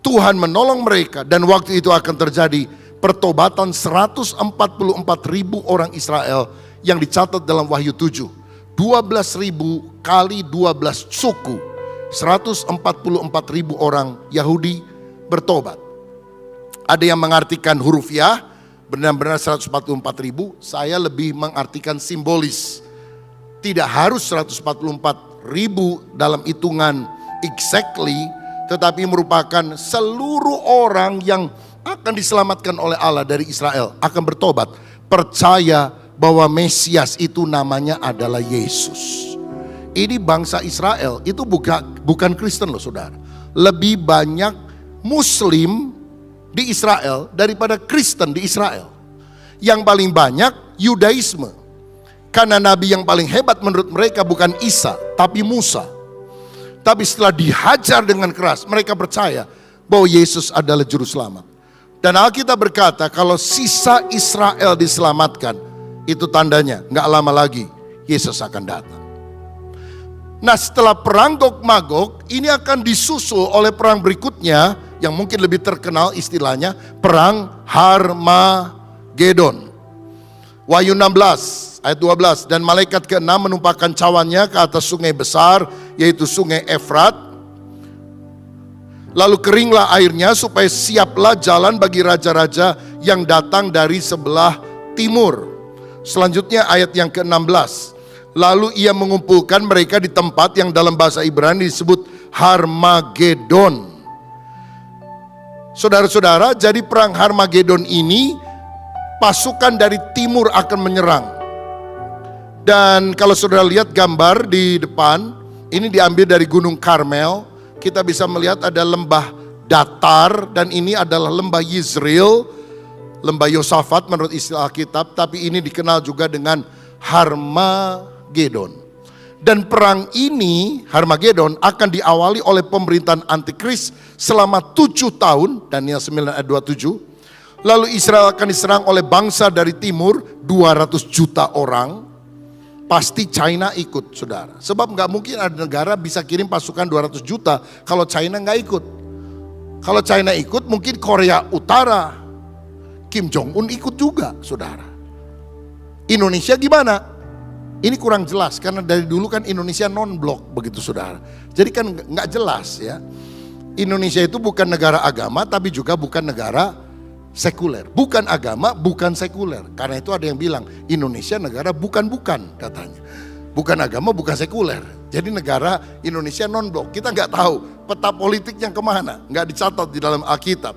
Tuhan menolong mereka dan waktu itu akan terjadi pertobatan 144.000 orang Israel yang dicatat dalam Wahyu 7. 12.000 kali 12 suku. 144.000 orang Yahudi bertobat. Ada yang mengartikan huruf ya, benar-benar 144.000. Saya lebih mengartikan simbolis. Tidak harus 144.000 dalam hitungan exactly, tetapi merupakan seluruh orang yang akan diselamatkan oleh Allah dari Israel, akan bertobat, percaya bahwa Mesias itu namanya adalah Yesus. Ini bangsa Israel itu bukan Kristen loh saudara. Lebih banyak Muslim di Israel daripada Kristen di Israel. Yang paling banyak Yudaisme. Karena nabi yang paling hebat menurut mereka bukan Isa, tapi Musa. Tapi setelah dihajar dengan keras, mereka percaya bahwa Yesus adalah juru selamat. Dan Alkitab berkata kalau sisa Israel diselamatkan, itu tandanya gak lama lagi Yesus akan datang. Nah, setelah perang Gog Magog, ini akan disusul oleh perang berikutnya yang mungkin lebih terkenal istilahnya perang Harmagedon. Wahyu 16 ayat 12, dan malaikat ke-6 menumpahkan cawannya ke atas sungai besar, yaitu sungai Efrat. Lalu keringlah airnya supaya siaplah jalan bagi raja-raja yang datang dari sebelah timur. Selanjutnya ayat yang ke-16. Lalu ia mengumpulkan mereka di tempat yang dalam bahasa Ibrani disebut Harmagedon. Saudara-saudara, jadi perang Harmagedon ini pasukan dari timur akan menyerang. Dan kalau saudara lihat gambar di depan, ini diambil dari Gunung Karmel. Kita bisa melihat ada lembah datar dan ini adalah lembah Yizreel, lembah Yosafat menurut istilah Alkitab, tapi ini dikenal juga dengan Harmagedon. Dan perang ini, Harmagedon, akan diawali oleh pemerintahan antikris selama 7 tahun, Daniel 9 ayat 27. Lalu Israel akan diserang oleh bangsa dari timur, 200 juta orang. Pasti China ikut, saudara. Sebab gak mungkin ada negara bisa kirim pasukan 200 juta kalau China gak ikut. Kalau China ikut, mungkin Korea Utara, Kim Jong-un ikut juga, saudara. Indonesia gimana? Ini kurang jelas, karena dari dulu kan Indonesia non-blok, begitu saudara. Jadi kan gak jelas ya. Indonesia itu bukan negara agama, tapi juga bukan negara sekuler. Bukan agama, bukan sekuler. Karena itu ada yang bilang Indonesia negara bukan-bukan katanya. Bukan agama, bukan sekuler. Jadi negara Indonesia non-blok. Kita nggak tahu peta politiknya kemana. Nggak dicatat di dalam Alkitab.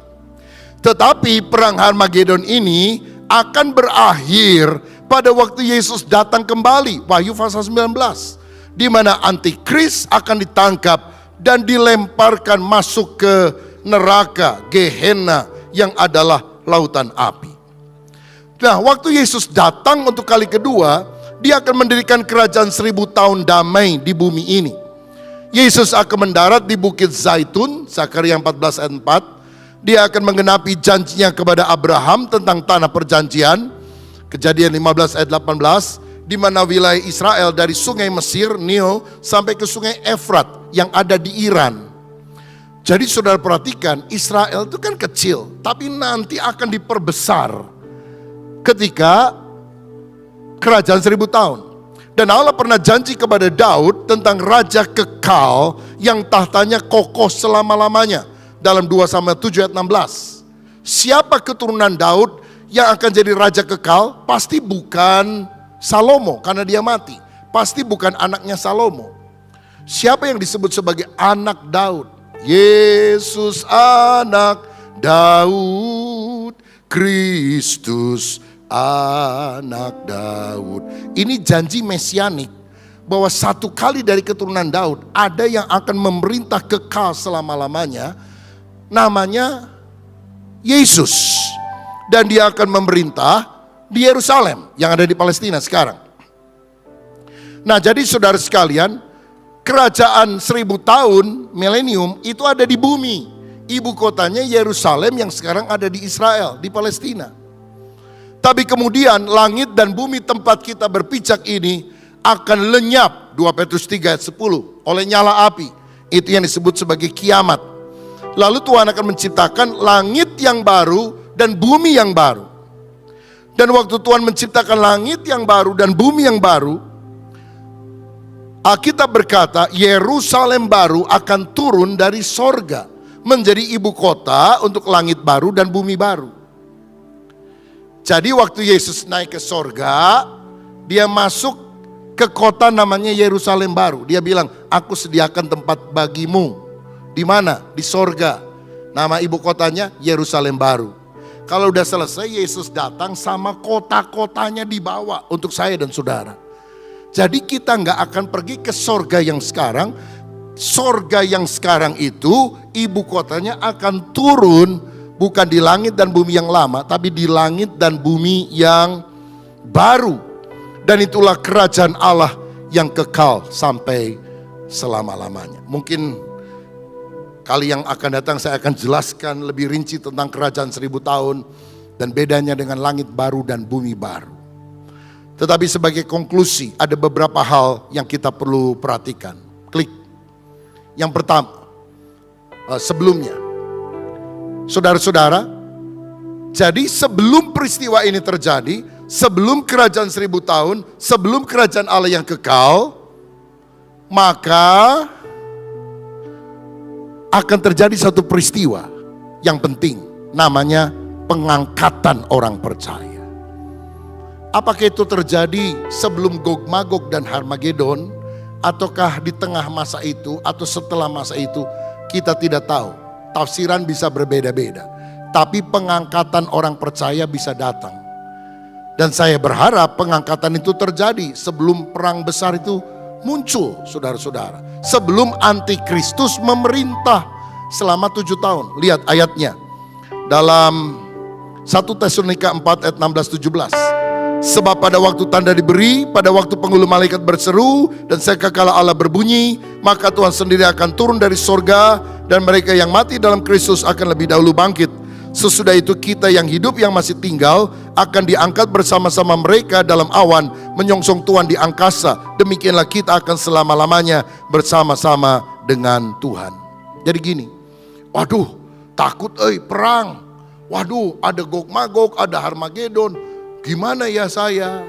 Tetapi perang Harmagedon ini akan berakhir pada waktu Yesus datang kembali, Wahyu pasal 19, di mana antikris akan ditangkap dan dilemparkan masuk ke neraka Gehenna yang adalah lautan api. Nah, waktu Yesus datang untuk kali kedua, dia akan mendirikan kerajaan 1000 tahun damai di bumi ini. Yesus akan mendarat di Bukit Zaitun, Zakaria 14 ayat 4. Dia akan menggenapi janjinya kepada Abraham tentang tanah perjanjian, Kejadian 15 ayat 18, di mana wilayah Israel dari sungai Mesir, Nil, sampai ke sungai Efrat yang ada di Iran. Jadi saudara perhatikan, Israel itu kan kecil, tapi nanti akan diperbesar ketika kerajaan 1000 tahun. Dan Allah pernah janji kepada Daud tentang raja kekal yang tahtanya kokoh selama-lamanya. Dalam 2 Samuel 7 ayat 16. Siapa keturunan Daud yang akan jadi raja kekal? Pasti bukan Salomo karena dia mati. Pasti bukan anaknya Salomo. Siapa yang disebut sebagai anak Daud? Yesus anak Daud, Kristus anak Daud. Ini janji mesianik bahwa satu kali dari keturunan Daud ada yang akan memerintah kekal selama-lamanya, namanya Yesus. Dan dia akan memerintah di Yerusalem yang ada di Palestina sekarang. Nah, jadi saudara sekalian, kerajaan 1000 tahun milenium itu ada di bumi. Ibu kotanya Yerusalem yang sekarang ada di Israel, di Palestina. Tapi kemudian langit dan bumi tempat kita berpijak ini akan lenyap, 2 Petrus 3 ayat 10, oleh nyala api. Itu yang disebut sebagai kiamat. Lalu Tuhan akan menciptakan langit yang baru dan bumi yang baru. Dan waktu Tuhan menciptakan langit yang baru dan bumi yang baru, Alkitab berkata Yerusalem baru akan turun dari sorga menjadi ibu kota untuk langit baru dan bumi baru. Jadi waktu Yesus naik ke sorga, dia masuk ke kota namanya Yerusalem baru. Dia bilang, aku sediakan tempat bagimu. Di mana? Di sorga. Nama ibu kotanya Yerusalem baru. Kalau udah selesai, Yesus datang sama kota-kotanya dibawa untuk saya dan saudara. Jadi kita nggak akan pergi ke sorga yang sekarang. Sorga yang sekarang itu ibu kotanya akan turun bukan di langit dan bumi yang lama, tapi di langit dan bumi yang baru. Dan itulah kerajaan Allah yang kekal sampai selama-lamanya. Mungkin kali yang akan datang saya akan jelaskan lebih rinci tentang kerajaan 1000 tahun dan bedanya dengan langit baru dan bumi baru. Tetapi sebagai konklusi ada beberapa hal yang kita perlu perhatikan. Klik. Yang pertama, sebelumnya, saudara-saudara, jadi sebelum peristiwa ini terjadi, sebelum kerajaan 1000 tahun, sebelum kerajaan Allah yang kekal, maka akan terjadi satu peristiwa yang penting, namanya pengangkatan orang percaya. Apakah itu terjadi sebelum Gog Magog dan Harmagedon, ataukah di tengah masa itu atau setelah masa itu, kita tidak tahu. Tafsiran bisa berbeda-beda, tapi pengangkatan orang percaya bisa datang. Dan saya berharap pengangkatan itu terjadi sebelum perang besar itu muncul, saudara-saudara. Sebelum antikristus memerintah selama 7 tahun. Lihat ayatnya. Dalam 1 Tesalonika 4 ayat 16-17. Sebab pada waktu tanda diberi, pada waktu penghulu malaikat berseru, dan sangkakala Allah berbunyi, maka Tuhan sendiri akan turun dari sorga, dan mereka yang mati dalam Kristus akan lebih dahulu bangkit. Sesudah itu kita yang hidup yang masih tinggal akan diangkat bersama-sama mereka dalam awan menyongsong Tuhan di angkasa. Demikianlah kita akan selama-lamanya bersama-sama dengan Tuhan. Jadi gini, waduh takut perang. Waduh ada Gog Magog, ada Harmagedon. Gimana ya saya?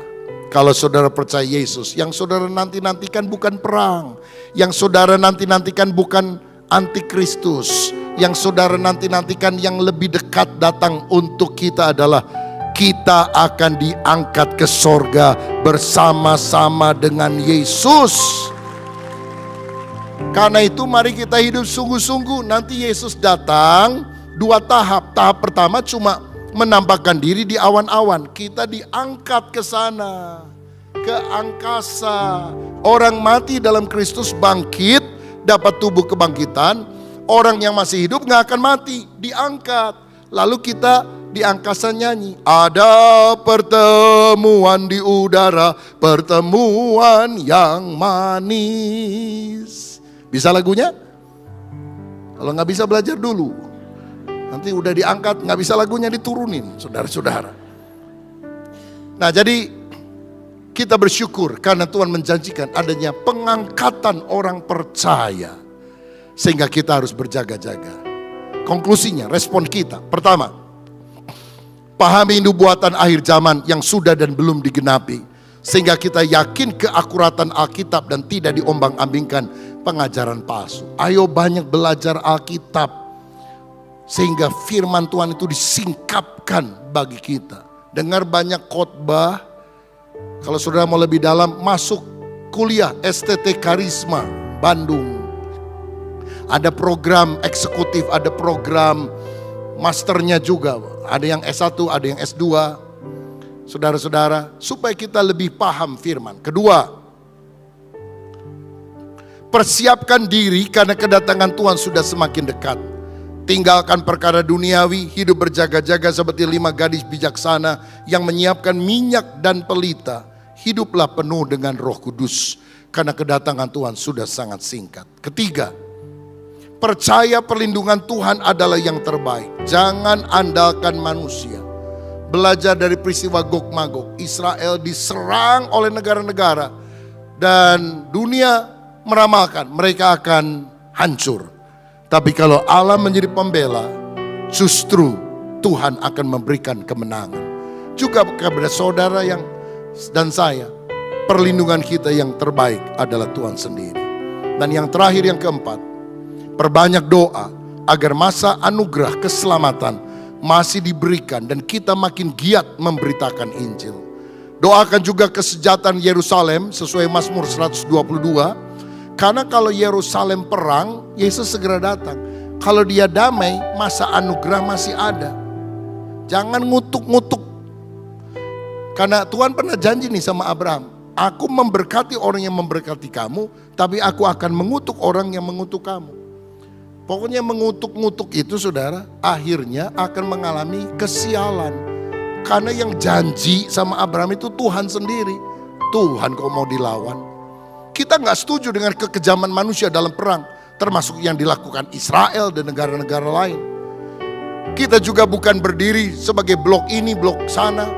Kalau saudara percaya Yesus, yang saudara nanti-nantikan bukan perang. Yang saudara nanti-nantikan bukan antikristus. Yang saudara nanti-nantikan yang lebih dekat datang untuk kita adalah kita akan diangkat ke sorga bersama-sama dengan Yesus. Karena itu mari kita hidup sungguh-sungguh. Nanti Yesus datang 2 tahap. Tahap pertama cuma menampakkan diri di awan-awan. Kita diangkat ke sana, ke angkasa. Orang mati dalam Kristus bangkit, dapat tubuh kebangkitan. Orang yang masih hidup gak akan mati, diangkat. Lalu kita di angkasa nyanyi, ada pertemuan di udara, pertemuan yang manis. Bisa lagunya? Kalau gak bisa belajar dulu. Nanti udah diangkat, gak bisa lagunya diturunin, saudara-saudara. Nah jadi kita bersyukur karena Tuhan menjanjikan adanya pengangkatan orang percaya. Sehingga kita harus berjaga-jaga. Konklusinya, respon kita. Pertama, pahami nubuatan akhir zaman yang sudah dan belum digenapi. Sehingga kita yakin keakuratan Alkitab dan tidak diombang-ambingkan pengajaran palsu. Ayo banyak belajar Alkitab. Sehingga firman Tuhan itu disingkapkan bagi kita. Dengar banyak khotbah. Kalau saudara mau lebih dalam, masuk kuliah STT Karisma Bandung. Ada program eksekutif, ada program masternya juga. Ada yang S1, ada yang S2. Saudara-saudara, supaya kita lebih paham firman. Kedua, persiapkan diri karena kedatangan Tuhan sudah semakin dekat. Tinggalkan perkara duniawi, hidup berjaga-jaga seperti 5 gadis bijaksana yang menyiapkan minyak dan pelita. Hiduplah penuh dengan Roh Kudus karena kedatangan Tuhan sudah sangat singkat. Ketiga, percaya perlindungan Tuhan adalah yang terbaik. Jangan andalkan manusia. Belajar dari peristiwa Gog Magog. Israel diserang oleh negara-negara dan dunia meramalkan mereka akan hancur. Tapi kalau Allah menjadi pembela, justru Tuhan akan memberikan kemenangan. Juga kepada saudara yang dan saya, perlindungan kita yang terbaik adalah Tuhan sendiri. Dan yang terakhir, yang keempat, perbanyak doa agar masa anugerah keselamatan masih diberikan dan kita makin giat memberitakan Injil. Doakan juga kesejahteraan Yerusalem sesuai Mazmur 122. Karena kalau Yerusalem perang, Yesus segera datang. Kalau dia damai, masa anugerah masih ada. Jangan ngutuk-ngutuk. Karena Tuhan pernah janji nih sama Abraham, aku memberkati orang yang memberkati kamu, tapi aku akan mengutuk orang yang mengutuk kamu. Pokoknya mengutuk-ngutuk itu saudara, akhirnya akan mengalami kesialan. Karena yang janji sama Abraham itu Tuhan sendiri. Tuhan kok mau dilawan? Kita gak setuju dengan kekejaman manusia dalam perang, termasuk yang dilakukan Israel dan negara-negara lain. Kita juga bukan berdiri sebagai blok ini, blok sana.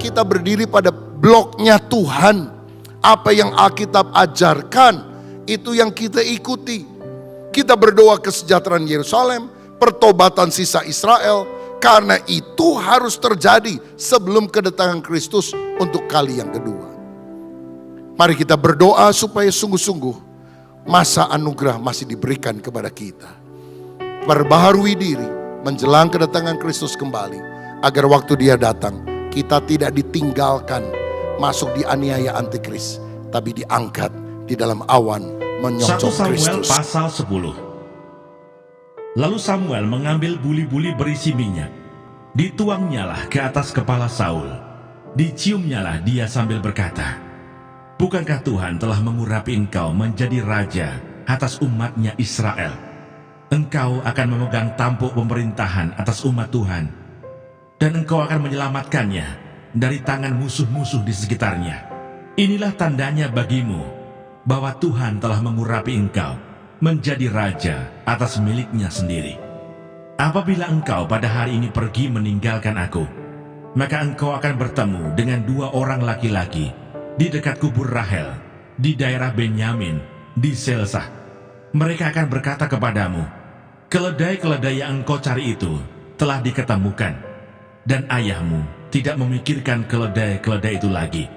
Kita berdiri pada bloknya Tuhan. Apa yang Alkitab ajarkan, itu yang kita ikuti. Kita berdoa kesejahteraan Yerusalem, pertobatan sisa Israel, karena itu harus terjadi sebelum kedatangan Kristus untuk kali yang kedua. Mari kita berdoa supaya sungguh-sungguh masa anugerah masih diberikan kepada kita. Perbaharui diri menjelang kedatangan Kristus kembali, agar waktu dia datang kita tidak ditinggalkan masuk di aniaya antikris, tapi diangkat di dalam awan 1 menyongsong Samuel Kristus. pasal 10. Lalu Samuel mengambil buli-buli berisi minyak, dituangnyalah ke atas kepala Saul, diciumnyalah dia sambil berkata, bukankah Tuhan telah mengurapi engkau menjadi raja atas umatnya Israel? Engkau akan memegang tampuk pemerintahan atas umat Tuhan, dan engkau akan menyelamatkannya dari tangan musuh-musuh di sekitarnya. Inilah tandanya bagimu bahwa Tuhan telah mengurapi engkau menjadi raja atas miliknya sendiri. Apabila engkau pada hari ini pergi meninggalkan aku, maka engkau akan bertemu dengan 2 orang laki-laki di dekat kubur Rahel, di daerah Benyamin, di Selsah. Mereka akan berkata kepadamu, keledai-keledai yang engkau cari itu telah diketemukan, dan ayahmu tidak memikirkan keledai-keledai itu lagi,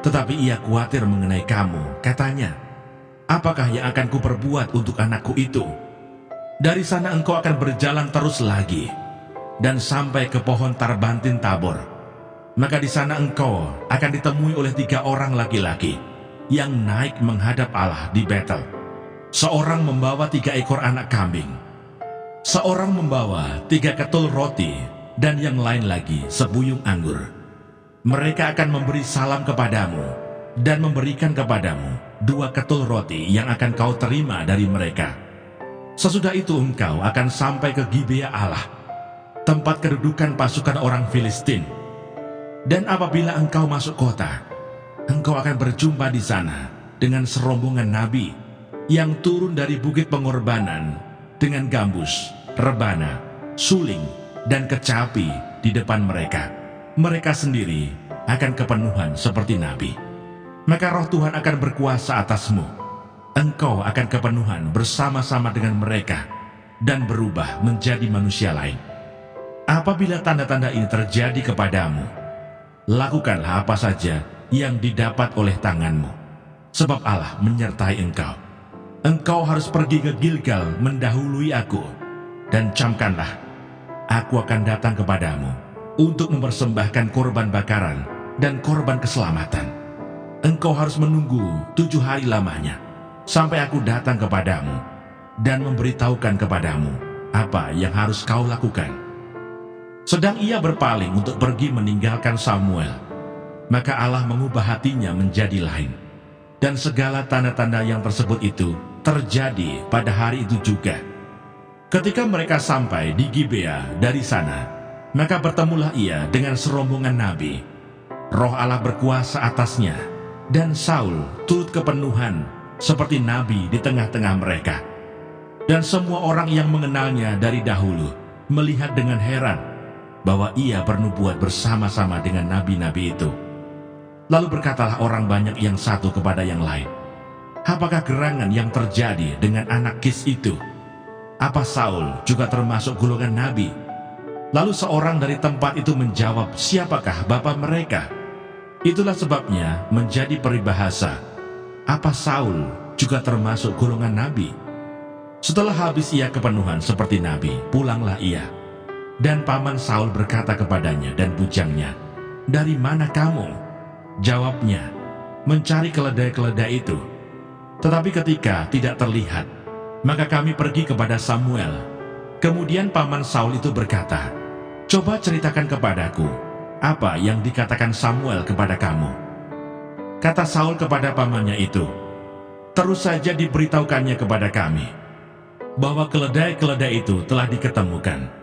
tetapi ia khawatir mengenai kamu. Katanya, apakah yang akan kuperbuat untuk anakku itu? Dari sana engkau akan berjalan terus lagi, dan sampai ke pohon Tarbantin Tabor. Maka di sana engkau akan ditemui oleh 3 orang laki-laki yang naik menghadap Allah di Betel. Seorang membawa 3 ekor anak kambing, seorang membawa 3 ketul roti dan yang lain lagi sebuyung anggur. Mereka akan memberi salam kepadamu dan memberikan kepadamu 2 ketul roti yang akan kau terima dari mereka. Sesudah itu engkau akan sampai ke Gibea Allah, tempat kedudukan pasukan orang Filistin. Dan apabila engkau masuk kota, engkau akan berjumpa di sana dengan serombongan nabi yang turun dari bukit pengorbanan dengan gambus, rebana, suling, dan kecapi di depan mereka. Mereka sendiri akan kepenuhan seperti nabi. Maka roh Tuhan akan berkuasa atasmu. Engkau akan kepenuhan bersama-sama dengan mereka dan berubah menjadi manusia lain. Apabila tanda-tanda ini terjadi kepadamu, lakukanlah apa saja yang didapat oleh tanganmu, sebab Allah menyertai engkau. Engkau harus pergi ke Gilgal mendahului aku, dan camkanlah, aku akan datang kepadamu untuk mempersembahkan korban bakaran dan korban keselamatan. Engkau harus menunggu 7 hari lamanya, sampai aku datang kepadamu dan memberitahukan kepadamu apa yang harus kau lakukan. Sedang ia berpaling untuk pergi meninggalkan Samuel, maka Allah mengubah hatinya menjadi lain. Dan segala tanda-tanda yang tersebut itu terjadi pada hari itu juga. Ketika mereka sampai di Gibea dari sana, maka bertemulah ia dengan serombongan nabi. Roh Allah berkuasa atasnya, dan Saul turut kepenuhan seperti nabi di tengah-tengah mereka. Dan semua orang yang mengenalnya dari dahulu melihat dengan heran bahwa ia bernubuat bersama-sama dengan nabi-nabi itu. Lalu berkatalah orang banyak yang satu kepada yang lain, apakah gerangan yang terjadi dengan anak Kis itu? Apa Saul juga termasuk golongan nabi? Lalu seorang dari tempat itu menjawab, siapakah bapa mereka? Itulah sebabnya menjadi peribahasa, apa Saul juga termasuk golongan nabi? Setelah habis ia kepenuhan seperti nabi, pulanglah ia. Dan paman Saul berkata kepadanya dan bujangnya, dari mana kamu? Jawabnya, mencari keledai-keledai itu. Tetapi ketika tidak terlihat, maka kami pergi kepada Samuel. Kemudian paman Saul itu berkata, coba ceritakan kepadaku, apa yang dikatakan Samuel kepada kamu? Kata Saul kepada pamannya itu, terus saja diberitahukannya kepada kami, bahwa keledai-keledai itu telah diketemukan.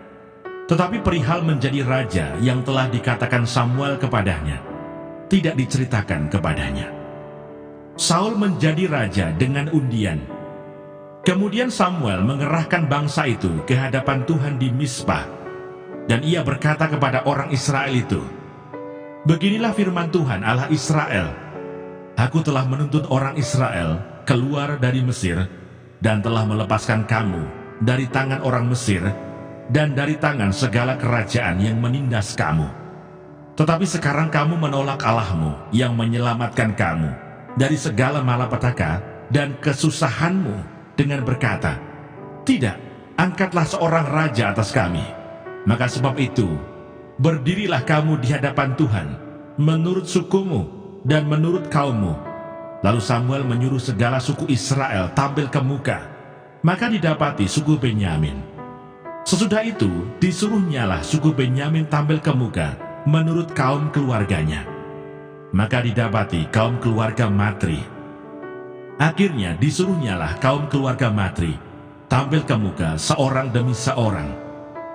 Tetapi perihal menjadi raja yang telah dikatakan Samuel kepadanya, tidak diceritakan kepadanya. Saul menjadi raja dengan undian. Kemudian Samuel mengerahkan bangsa itu ke hadapan Tuhan di Mizpah. Dan ia berkata kepada orang Israel itu, beginilah firman Tuhan Allah Israel, aku telah menuntut orang Israel keluar dari Mesir, dan telah melepaskan kamu dari tangan orang Mesir, dan dari tangan segala kerajaan yang menindas kamu. Tetapi sekarang kamu menolak Allahmu yang menyelamatkan kamu dari segala malapetaka dan kesusahanmu dengan berkata, tidak, angkatlah seorang raja atas kami. Maka sebab itu, berdirilah kamu di hadapan Tuhan, menurut sukumu dan menurut kaummu. Lalu Samuel menyuruh segala suku Israel tampil ke muka, maka didapati suku Benyamin. Sesudah itu, disuruhnyalah suku Benyamin tampil ke muka menurut kaum keluarganya. Maka didapati kaum keluarga Matri. Akhirnya disuruhnyalah kaum keluarga Matri tampil ke muka seorang demi seorang.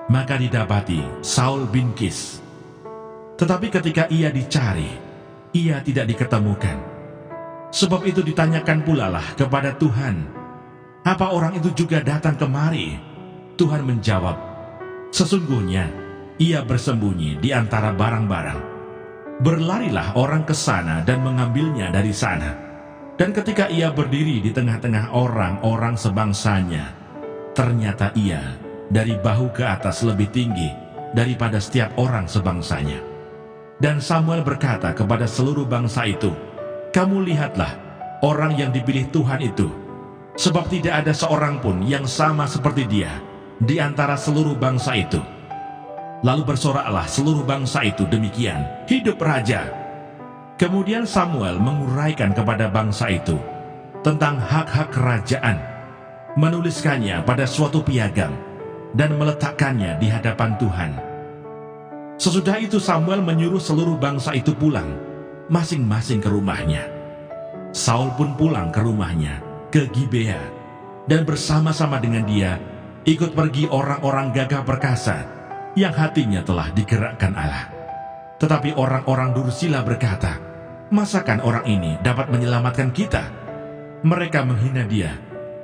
Maka didapati Saul bin Kis. Tetapi ketika ia dicari, ia tidak diketemukan. Sebab itu ditanyakan pula lah kepada Tuhan, apa orang itu juga datang kemari? Tuhan menjawab, sesungguhnya ia bersembunyi di antara barang-barang. Berlarilah orang ke sana dan mengambilnya dari sana. Dan ketika ia berdiri di tengah-tengah orang-orang sebangsanya, ternyata ia dari bahu ke atas lebih tinggi daripada setiap orang sebangsanya. Dan Samuel berkata kepada seluruh bangsa itu, kamu lihatlah orang yang dipilih Tuhan itu, sebab tidak ada seorang pun yang sama seperti dia di antara seluruh bangsa itu. Lalu bersoraklah seluruh bangsa itu demikian, hidup raja. Kemudian Samuel menguraikan kepada bangsa itu tentang hak-hak kerajaan, menuliskannya pada suatu piagam dan meletakkannya di hadapan Tuhan. Sesudah itu Samuel menyuruh seluruh bangsa itu pulang, masing-masing ke rumahnya. Saul pun pulang ke rumahnya, ke Gibea, dan bersama-sama dengan dia ikut pergi orang-orang gagah perkasa yang hatinya telah digerakkan Allah. Tetapi orang-orang dursila berkata, "Masakan orang ini dapat menyelamatkan kita?" Mereka menghina dia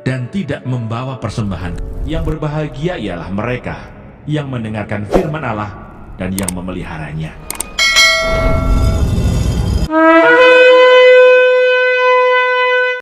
dan tidak membawa persembahan. Yang berbahagia ialah mereka yang mendengarkan firman Allah dan yang memeliharanya.